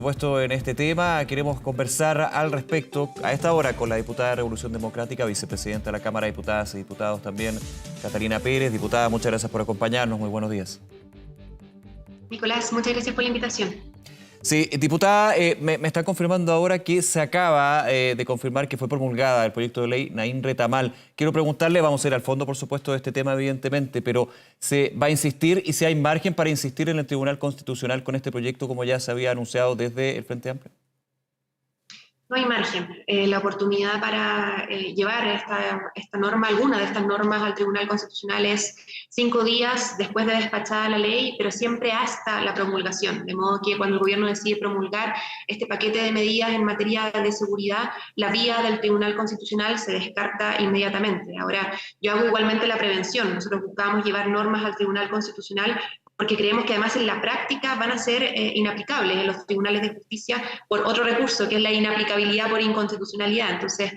Puesto en este tema, queremos conversar al respecto a esta hora con la diputada de Revolución Democrática, vicepresidenta de la Cámara de Diputadas y Diputados también, Catalina Pérez. Diputada, muchas gracias por acompañarnos. Muy buenos días. Nicolás, muchas gracias por la invitación. Sí, diputada, me está confirmando ahora que se acaba de confirmar que fue promulgada el proyecto de ley Naín Retamal. Quiero preguntarle, vamos a ir al fondo, por supuesto, de este tema, evidentemente, pero ¿se va a insistir y si hay margen para insistir en el Tribunal Constitucional con este proyecto, como ya se había anunciado desde el Frente Amplio? No hay margen. La oportunidad para llevar esta norma, alguna de estas normas al Tribunal Constitucional es 5 días después de despachada la ley, pero siempre hasta la promulgación. De modo que cuando el gobierno decide promulgar este paquete de medidas en materia de seguridad, la vía del Tribunal Constitucional se descarta inmediatamente. Ahora, yo hago igualmente la prevención. Nosotros buscamos llevar normas al Tribunal Constitucional porque creemos que además en la práctica van a ser inaplicables en los tribunales de justicia por otro recurso, que es la inaplicabilidad por inconstitucionalidad. Entonces,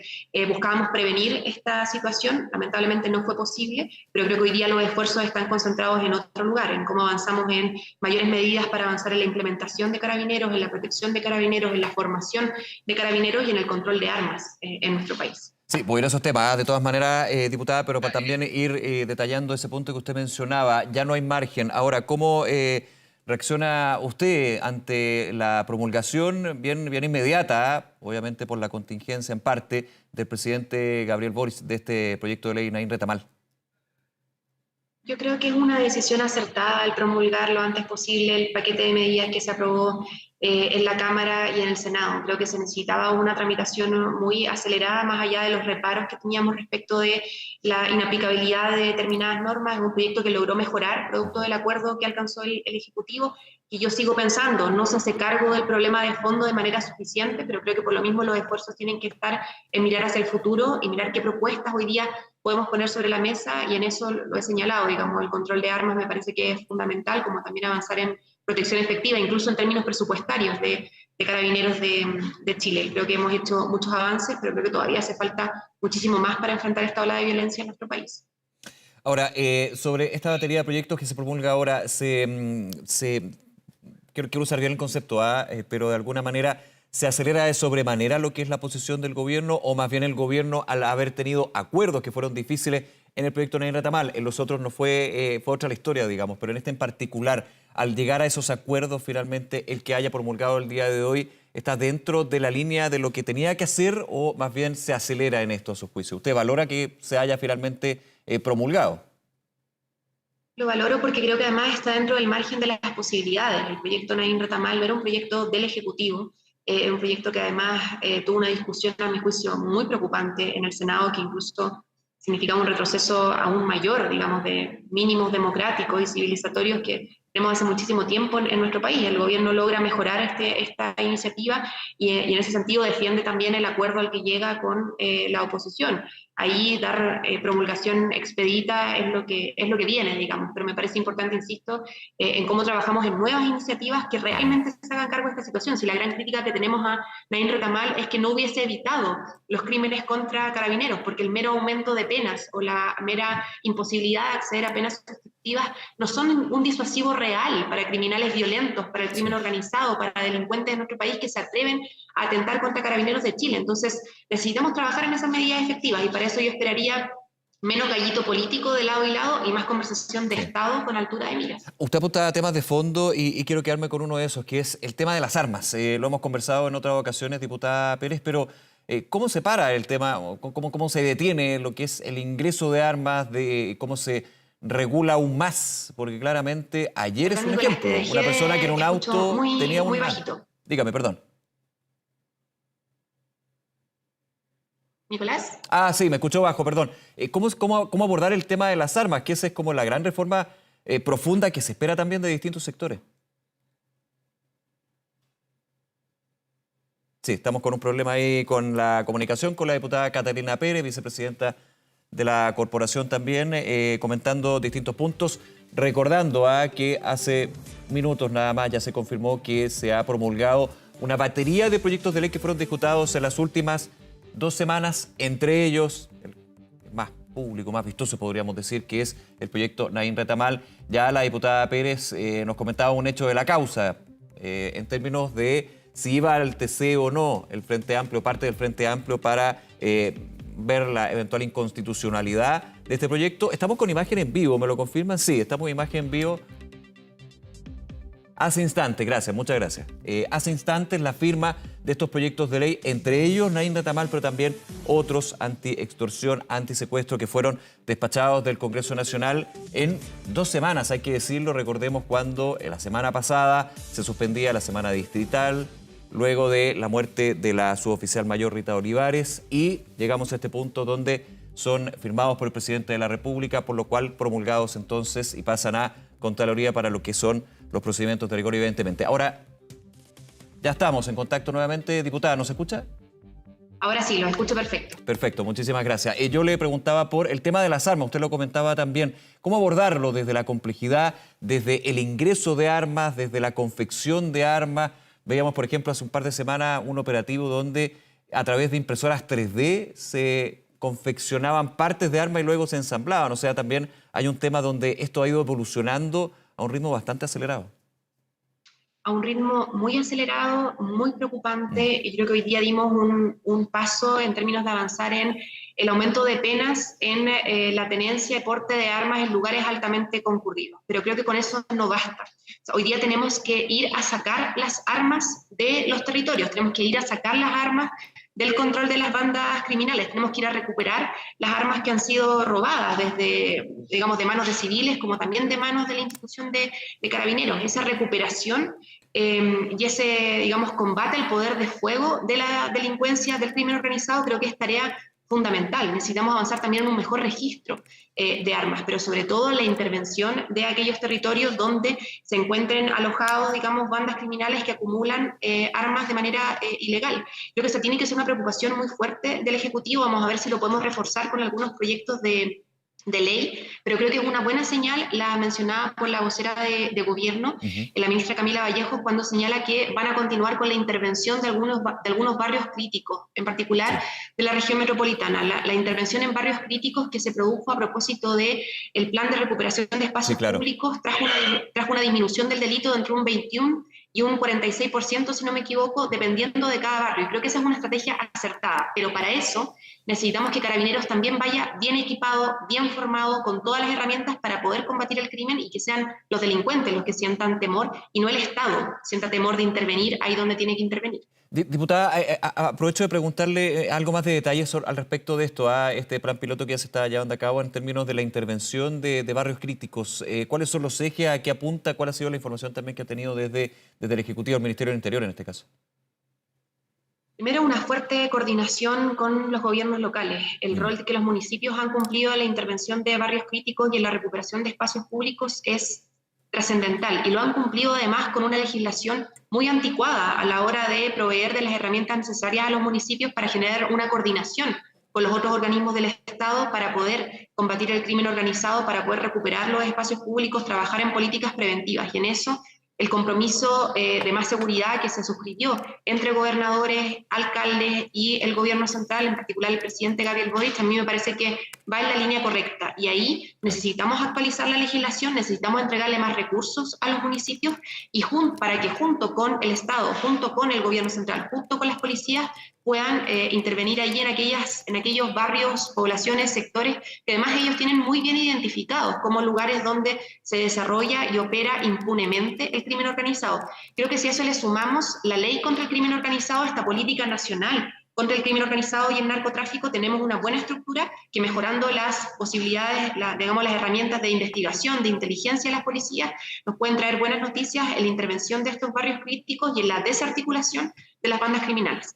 buscábamos prevenir esta situación, lamentablemente no fue posible, pero creo que hoy día los esfuerzos están concentrados en otro lugar, en cómo avanzamos en mayores medidas para avanzar en la implementación de carabineros, en la protección de carabineros, en la formación de carabineros y en el control de armas en nuestro país. Sí, voy a ir a esos temas, de todas maneras, diputada, pero para también ir detallando ese punto que usted mencionaba, ya no hay margen. Ahora, ¿cómo reacciona usted ante la promulgación bien inmediata, obviamente por la contingencia en parte, del presidente Gabriel Boric de este proyecto de ley Naín Retamal? Yo creo que es una decisión acertada el promulgar lo antes posible el paquete de medidas que se aprobó en la Cámara y en el Senado. Creo que se necesitaba una tramitación muy acelerada, más allá de los reparos que teníamos respecto de la inaplicabilidad de determinadas normas. Es un proyecto que logró mejorar, producto del acuerdo que alcanzó el Ejecutivo, y yo sigo pensando, no se hace cargo del problema de fondo de manera suficiente, pero creo que por lo mismo los esfuerzos tienen que estar en mirar hacia el futuro y mirar qué propuestas hoy día podemos poner sobre la mesa, y en eso lo he señalado, digamos, el control de armas me parece que es fundamental, como también avanzar en protección efectiva, incluso en términos presupuestarios de Carabineros de Chile. Creo que hemos hecho muchos avances, pero creo que todavía hace falta muchísimo más para enfrentar esta ola de violencia en nuestro país. Ahora, sobre esta batería de proyectos que se promulga ahora, quiero usar bien el concepto, pero de alguna manera se acelera de sobremanera lo que es la posición del gobierno, o más bien el gobierno, al haber tenido acuerdos que fueron difíciles en el proyecto Naín Retamal. En los otros no fue otra la historia, digamos, pero en este en particular, al llegar a esos acuerdos, finalmente el que haya promulgado el día de hoy está dentro de la línea de lo que tenía que hacer, o más bien se acelera en esto a su juicio. ¿Usted valora que se haya finalmente promulgado? Lo valoro porque creo que además está dentro del margen de las posibilidades. El proyecto Naín Retamal no era un proyecto del Ejecutivo, un proyecto que además tuvo una discusión, a mi juicio, muy preocupante en el Senado, que incluso significaba un retroceso aún mayor, digamos, de mínimos democráticos y civilizatorios que tenemos hace muchísimo tiempo en nuestro país. El gobierno logra mejorar esta iniciativa y en ese sentido defiende también el acuerdo al que llega con la oposición. Ahí dar promulgación expedita es lo que viene, digamos, pero me parece importante, insisto, en cómo trabajamos en nuevas iniciativas que realmente se hagan cargo de esta situación. Si la gran crítica que tenemos a Naín Retamal es que no hubiese evitado los crímenes contra carabineros, porque el mero aumento de penas o la mera imposibilidad de acceder a penas sustitutivas no son un disuasivo real para criminales violentos, para el crimen organizado, para delincuentes de nuestro país que se atreven a atentar contra carabineros de Chile. Entonces, necesitamos trabajar en esas medidas efectivas, y para eso yo esperaría menos gallito político de lado y lado y más conversación de Estado con altura de miras. Usted apunta a temas de fondo y quiero quedarme con uno de esos, que es el tema de las armas. Lo hemos conversado en otras ocasiones, diputada Pérez, pero ¿cómo se para el tema, cómo se detiene lo que es el ingreso de armas, de cómo se regula aún más? Porque claramente ayer es un Nicolás, ejemplo, una persona que en un auto tenía muy un... bajito. Dígame, perdón. Nicolás. Sí, me escuchó bajo, perdón. ¿Cómo abordar el tema de las armas? Que esa es como la gran reforma profunda que se espera también de distintos sectores. Sí, estamos con un problema ahí con la comunicación con la diputada Catalina Pérez, vicepresidenta de la corporación también, comentando distintos puntos, recordando que hace minutos nada más ya se confirmó que se ha promulgado una batería de proyectos de ley que fueron discutidos en las últimas 2 semanas, entre ellos el más público, más vistoso podríamos decir, que es el proyecto Naín Retamal. Ya la diputada Pérez nos comentaba un hecho de la causa en términos de si iba al TC o no el Frente Amplio, parte del Frente Amplio, para ver la eventual inconstitucionalidad de este proyecto. Estamos con imagen en vivo, ¿me lo confirman? Sí, estamos con imagen en vivo. Hace instantes, gracias, muchas gracias. Hace instantes la firma de estos proyectos de ley, entre ellos Naín Retamal, pero también otros anti-extorsión, anti-secuestro, que fueron despachados del Congreso Nacional en 2 semanas, hay que decirlo. Recordemos cuando la semana pasada se suspendía la semana distrital, luego de la muerte de la suboficial mayor Rita Olivares, y llegamos a este punto donde son firmados por el presidente de la República, por lo cual promulgados entonces y pasan a Contraloría para lo que son los procedimientos de rigor, evidentemente. Ahora, ya estamos en contacto nuevamente. Diputada, ¿nos escucha? Ahora sí, lo escucho perfecto. Perfecto, muchísimas gracias. Yo le preguntaba por el tema de las armas, usted lo comentaba también. ¿Cómo abordarlo desde la complejidad, desde el ingreso de armas, desde la confección de armas? Veíamos, por ejemplo, hace un par de semanas un operativo donde a través de impresoras 3D se confeccionaban partes de armas y luego se ensamblaban. O sea, también hay un tema donde esto ha ido evolucionando a un ritmo bastante acelerado. A un ritmo muy acelerado, muy preocupante, y creo que hoy día dimos un paso en términos de avanzar en el aumento de penas en la tenencia y porte de armas en lugares altamente concurridos. Pero creo que con eso no basta. O sea, hoy día tenemos que ir a sacar las armas de los territorios, tenemos que ir a sacar las armas del control de las bandas criminales. Tenemos que ir a recuperar las armas que han sido robadas, desde, digamos, de manos de civiles, como también de manos de la institución de carabineros. Esa recuperación y ese, digamos, combate al poder de fuego de la delincuencia, del crimen organizado, creo que es tarea fundamental. Necesitamos avanzar también en un mejor registro de armas, pero sobre todo la intervención de aquellos territorios donde se encuentren alojados, digamos, bandas criminales que acumulan armas de manera ilegal. Creo que esa tiene que ser una preocupación muy fuerte del Ejecutivo. Vamos a ver si lo podemos reforzar con algunos proyectos de ley, pero creo que es una buena señal la mencionada por la vocera de gobierno, la ministra Camila Vallejo, cuando señala que van a continuar con la intervención de algunos barrios críticos, en particular de la región metropolitana. La intervención en barrios críticos que se produjo a propósito del plan de recuperación de espacios públicos trajo una disminución del delito de entre un 21 y un 46%, si no me equivoco, dependiendo de cada barrio. Y creo que esa es una estrategia acertada, pero para eso necesitamos que Carabineros también vaya bien equipado, bien formado, con todas las herramientas para poder combatir el crimen, y que sean los delincuentes los que sientan temor y no el Estado sienta temor de intervenir ahí donde tiene que intervenir. Diputada, aprovecho de preguntarle algo más de detalles al respecto de esto, a este plan piloto que ya se está llevando a cabo en términos de la intervención de barrios críticos. ¿Cuáles son los ejes? ¿A qué apunta? ¿Cuál ha sido la información también que ha tenido desde el Ejecutivo, el Ministerio del Interior en este caso? Primero, una fuerte coordinación con los gobiernos locales. El rol que los municipios han cumplido en la intervención de barrios críticos y en la recuperación de espacios públicos es trascendental, y lo han cumplido además con una legislación muy anticuada a la hora de proveer de las herramientas necesarias a los municipios para generar una coordinación con los otros organismos del Estado para poder combatir el crimen organizado, para poder recuperar los espacios públicos, trabajar en políticas preventivas. Y en eso el compromiso de más seguridad que se suscribió entre gobernadores, alcaldes y el gobierno central, en particular el presidente Gabriel Boric, a mí me parece que va en la línea correcta. Y ahí necesitamos actualizar la legislación, necesitamos entregarle más recursos a los municipios, y para que junto con el Estado, junto con el gobierno central, junto con las policías, puedan intervenir allí en aquellos barrios, poblaciones, sectores que además ellos tienen muy bien identificados como lugares donde se desarrolla y opera impunemente el crimen organizado. Creo que si a eso le sumamos la ley contra el crimen organizado, esta política nacional contra el crimen organizado y el narcotráfico, tenemos una buena estructura que, mejorando las posibilidades, digamos, las herramientas de investigación, de inteligencia de las policías, nos pueden traer buenas noticias en la intervención de estos barrios críticos y en la desarticulación de las bandas criminales.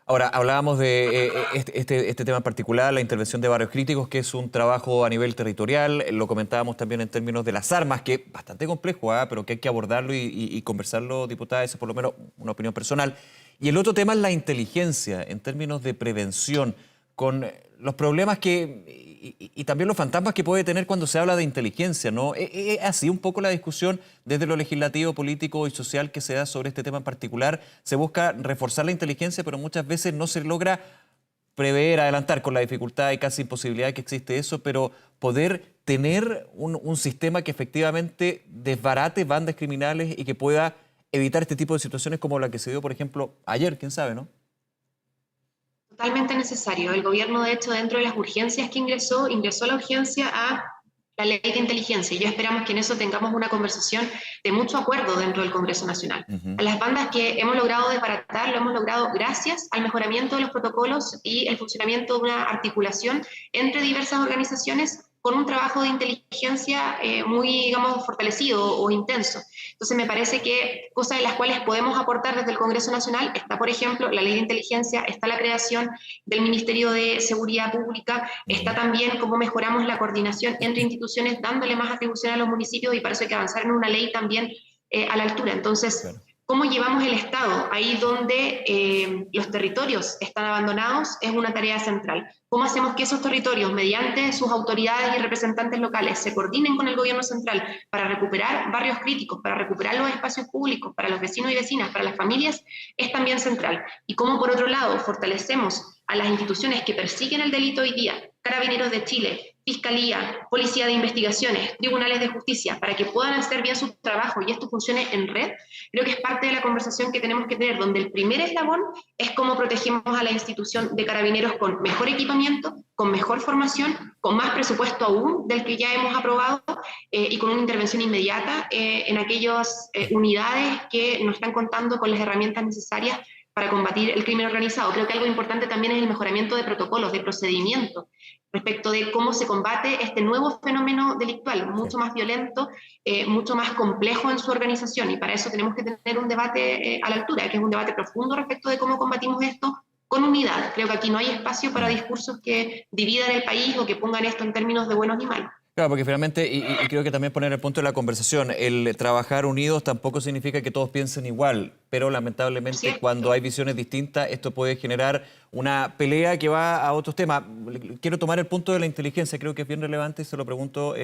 Ahora, hablábamos de este tema en particular, la intervención de barrios críticos, que es un trabajo a nivel territorial. Lo comentábamos también en términos de las armas, que es bastante complejo, pero que hay que abordarlo y conversarlo, diputada. Esa es por lo menos una opinión personal. Y el otro tema es la inteligencia, en términos de prevención, con los problemas y también los fantasmas que puede tener cuando se habla de inteligencia, ¿no? ¿Es así un poco la discusión desde lo legislativo, político y social que se da sobre este tema en particular? Se busca reforzar la inteligencia, pero muchas veces no se logra prever, adelantar, con la dificultad y casi imposibilidad que existe eso, pero poder tener un sistema que efectivamente desbarate bandas criminales y que pueda evitar este tipo de situaciones como la que se dio, por ejemplo, ayer, quién sabe, ¿no? Totalmente necesario. El gobierno, de hecho, dentro de las urgencias que ingresó la urgencia a la ley de inteligencia. Y yo esperamos que en eso tengamos una conversación de mucho acuerdo dentro del Congreso Nacional. Ujú. A las bandas que hemos logrado desbaratar, lo hemos logrado gracias al mejoramiento de los protocolos y el funcionamiento de una articulación entre diversas organizaciones con un trabajo de inteligencia muy, digamos, fortalecido o intenso. Entonces me parece que cosas de las cuales podemos aportar desde el Congreso Nacional está, por ejemplo, la ley de inteligencia, está la creación del Ministerio de Seguridad Pública, está Ujú. también cómo mejoramos la coordinación entre instituciones, dándole más atribución a los municipios y para eso hay que avanzar en una ley también a la altura. Entonces, Claro. ¿cómo llevamos el Estado ahí donde los territorios están abandonados? Es una tarea central. ¿Cómo hacemos que esos territorios, mediante sus autoridades y representantes locales, se coordinen con el gobierno central para recuperar barrios críticos, para recuperar los espacios públicos, para los vecinos y vecinas, para las familias? Es también central. Y cómo, por otro lado, fortalecemos a las instituciones que persiguen el delito hoy día, Carabineros de Chile, Fiscalía, Policía de Investigaciones, Tribunales de Justicia, para que puedan hacer bien su trabajo y esto funcione en red, creo que es parte de la conversación que tenemos que tener, donde el primer eslabón es cómo protegemos a la institución de Carabineros con mejor equipamiento, con mejor formación, con más presupuesto aún del que ya hemos aprobado y con una intervención inmediata en aquellas unidades que nos están contando con las herramientas necesarias para combatir el crimen organizado. Creo que algo importante también es el mejoramiento de protocolos, de procedimientos, respecto de cómo se combate este nuevo fenómeno delictual, Sí. mucho más violento, mucho más complejo en su organización, y para eso tenemos que tener un debate a la altura, que es un debate profundo respecto de cómo combatimos esto con unidad. Creo que aquí no hay espacio para Mm. discursos que dividan el país o que pongan esto en términos de buenos y malos. Claro, porque finalmente, y creo que también poner el punto de la conversación, el trabajar unidos tampoco significa que todos piensen igual, pero lamentablemente cuando ¿Cierto? hay visiones distintas, esto puede generar una pelea que va a otros temas. Quiero tomar el punto de la inteligencia, creo que es bien relevante, y se lo pregunto,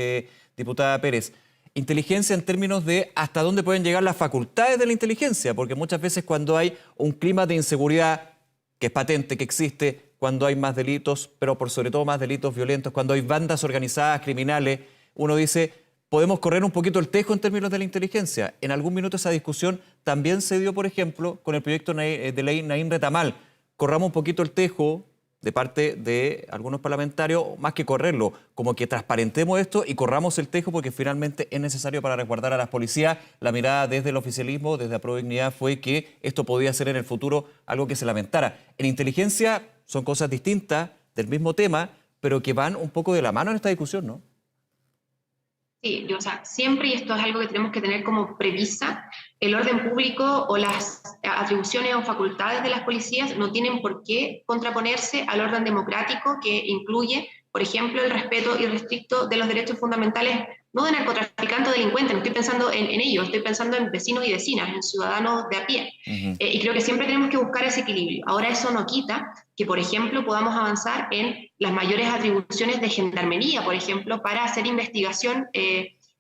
diputada Pérez. Inteligencia en términos de hasta dónde pueden llegar las facultades de la inteligencia, porque muchas veces cuando hay un clima de inseguridad que es patente, que existe, cuando hay más delitos, pero por sobre todo más delitos violentos, cuando hay bandas organizadas, criminales, uno dice, podemos correr un poquito el tejo en términos de la inteligencia. En algún minuto esa discusión también se dio, por ejemplo, con el proyecto de ley Naín Retamal. Corramos un poquito el tejo de parte de algunos parlamentarios, más que correrlo, como que transparentemos esto y corramos el tejo porque finalmente es necesario para resguardar a las policías. La mirada desde el oficialismo, desde Apruebo Dignidad, fue que esto podía ser en el futuro algo que se lamentara. En inteligencia son cosas distintas del mismo tema, pero que van un poco de la mano en esta discusión, ¿no? Sí, o sea, siempre, y esto es algo que tenemos que tener como premisa, el orden público o las atribuciones o facultades de las policías no tienen por qué contraponerse al orden democrático que incluye, por ejemplo, el respeto irrestricto de los derechos fundamentales, no de narcotraficantes o delincuentes, no estoy pensando en ellos, estoy pensando en vecinos y vecinas, en ciudadanos de a pie. Ujú. Y creo que siempre tenemos que buscar ese equilibrio. Ahora eso no quita que, por ejemplo, podamos avanzar en las mayores atribuciones de gendarmería, por ejemplo, para hacer investigación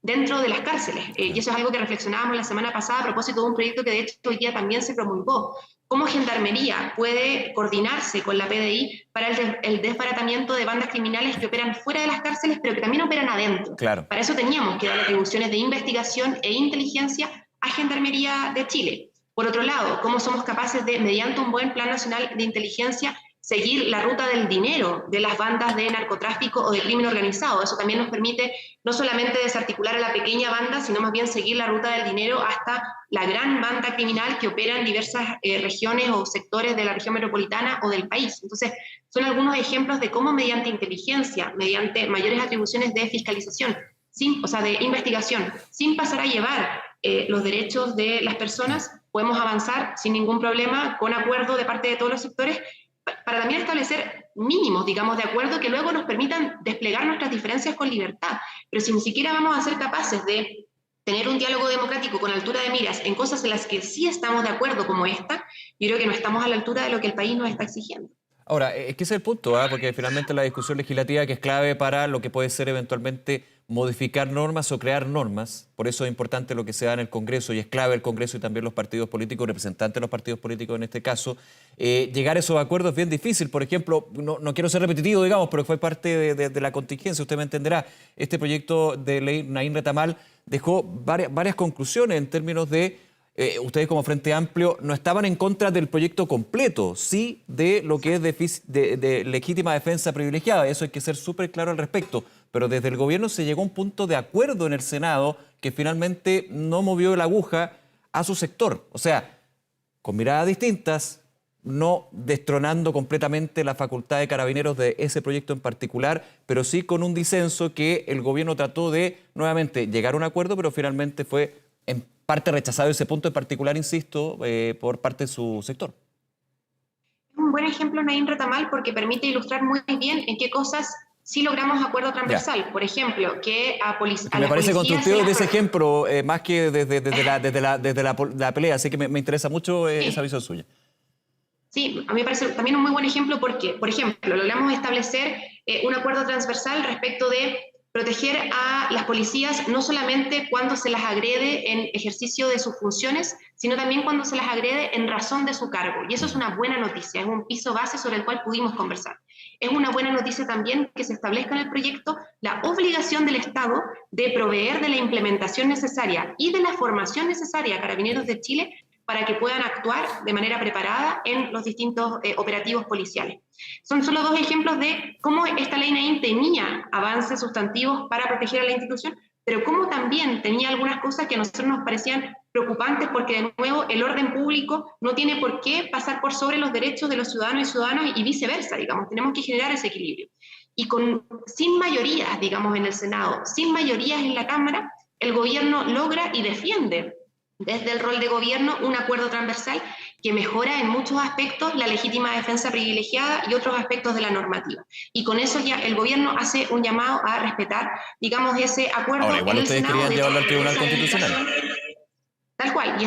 dentro de las cárceles. Y eso es algo que reflexionábamos la semana pasada a propósito de un proyecto que de hecho hoy día también se promulgó. ¿Cómo Gendarmería puede coordinarse con la PDI para el desbaratamiento de bandas criminales que operan fuera de las cárceles, pero que también operan adentro? Claro. Para eso teníamos que dar atribuciones de investigación e inteligencia a Gendarmería de Chile. Por otro lado, cómo somos capaces de, mediante un buen plan nacional de inteligencia, seguir la ruta del dinero de las bandas de narcotráfico o de crimen organizado. Eso también nos permite no solamente desarticular a la pequeña banda, sino más bien seguir la ruta del dinero hasta la gran banda criminal que opera en diversas regiones o sectores de la región metropolitana o del país. Entonces, son algunos ejemplos de cómo mediante inteligencia, mediante mayores atribuciones de fiscalización, o sea, de investigación, sin pasar a llevar los derechos de las personas, podemos avanzar sin ningún problema, con acuerdo de parte de todos los sectores, para también establecer mínimos, digamos, de acuerdo que luego nos permitan desplegar nuestras diferencias con libertad. Pero si ni siquiera vamos a ser capaces de tener un diálogo democrático con altura de miras en cosas en las que sí estamos de acuerdo como esta, yo creo que no estamos a la altura de lo que el país nos está exigiendo. Ahora, es que ese es el punto, ¿ah? Porque finalmente la discusión legislativa que es clave para lo que puede ser eventualmente modificar normas o crear normas. Por eso es importante lo que se da en el Congreso y es clave el Congreso y también los partidos políticos, representantes de los partidos políticos en este caso. Llegar a esos acuerdos es bien difícil. Por ejemplo, no quiero ser repetitivo, digamos, pero fue parte de la contingencia, usted me entenderá. Este proyecto de ley Naín Retamal dejó varias conclusiones en términos de ustedes como Frente Amplio no estaban en contra del proyecto completo, sí de lo que es de legítima defensa privilegiada. Eso hay que ser súper claro al respecto. Pero desde el gobierno se llegó a un punto de acuerdo en el Senado que finalmente no movió la aguja a su sector. O sea, con miradas distintas, no destronando completamente la facultad de Carabineros de ese proyecto en particular, pero sí con un disenso que el gobierno trató de nuevamente llegar a un acuerdo, pero finalmente fue en parte rechazado ese punto en particular, insisto, por parte de su sector. Es un buen ejemplo, Naín Retamal, porque permite ilustrar muy bien en qué cosas sí logramos acuerdo transversal. Ya. Por ejemplo, que me parece constructivo de ese ejemplo, más que desde la pelea, así que me interesa mucho esa visión suya. Sí, a mí me parece también un muy buen ejemplo porque, por ejemplo, logramos establecer un acuerdo transversal respecto de proteger a las policías no solamente cuando se las agrede en ejercicio de sus funciones, sino también cuando se las agrede en razón de su cargo. Y eso es una buena noticia, es un piso base sobre el cual pudimos conversar. Es una buena noticia también que se establezca en el proyecto la obligación del Estado de proveer de la implementación necesaria y de la formación necesaria a Carabineros de Chile para que puedan actuar de manera preparada en los distintos operativos policiales. Son solo dos ejemplos de cómo esta ley Naín tenía avances sustantivos para proteger a la institución, pero cómo también tenía algunas cosas que a nosotros nos parecían preocupantes porque, de nuevo, el orden público no tiene por qué pasar por sobre los derechos de los ciudadanos y viceversa, digamos. Tenemos que generar ese equilibrio. Y sin mayorías, digamos, en el Senado, sin mayorías en la Cámara, el gobierno logra y defiende desde el rol de gobierno un acuerdo transversal que mejora en muchos aspectos la legítima defensa privilegiada y otros aspectos de la normativa. Y con eso ya el gobierno hace un llamado a respetar, digamos, ese acuerdo. Ahora, igual en el ustedes Senado querían llevarlo al Tribunal Constitucional. Tal cual,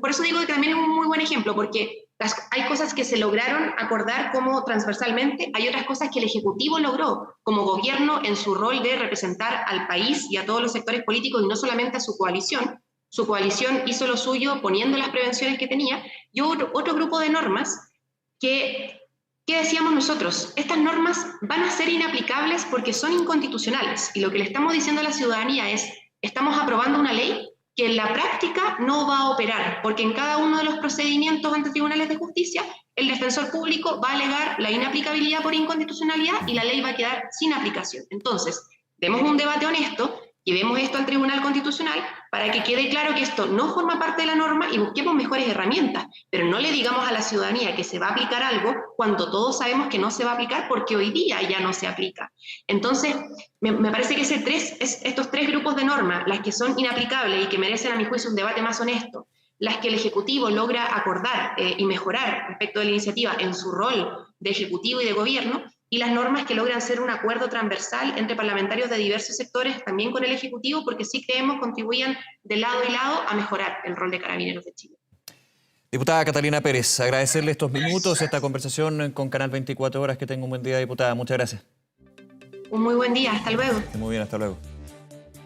por eso digo que también es un muy buen ejemplo, porque hay cosas que se lograron acordar como transversalmente, hay otras cosas que el Ejecutivo logró como gobierno en su rol de representar al país y a todos los sectores políticos y no solamente a su coalición. Su coalición hizo lo suyo poniendo las prevenciones que tenía, y otro grupo de normas que, ¿qué decíamos nosotros? Estas normas van a ser inaplicables porque son inconstitucionales, y lo que le estamos diciendo a la ciudadanía es, estamos aprobando una ley que en la práctica no va a operar, porque en cada uno de los procedimientos ante tribunales de justicia, el defensor público va a alegar la inaplicabilidad por inconstitucionalidad y la ley va a quedar sin aplicación. Entonces, demos un debate honesto, llevemos esto al Tribunal Constitucional para que quede claro que esto no forma parte de la norma y busquemos mejores herramientas, pero no le digamos a la ciudadanía que se va a aplicar algo cuando todos sabemos que no se va a aplicar porque hoy día ya no se aplica. Entonces, me parece que estos tres grupos de normas, las que son inaplicables y que merecen a mi juicio un debate más honesto, las que el Ejecutivo logra acordar y mejorar respecto de la iniciativa en su rol de Ejecutivo y de Gobierno, y las normas que logran ser un acuerdo transversal entre parlamentarios de diversos sectores, también con el Ejecutivo, porque sí creemos contribuyan de lado y lado a mejorar el rol de Carabineros de Chile. Diputada Catalina Pérez, agradecerle estos minutos, esta conversación con Canal 24 Horas. Que tenga un buen día, diputada. Muchas gracias. Un muy buen día. Hasta luego. Muy bien, hasta luego.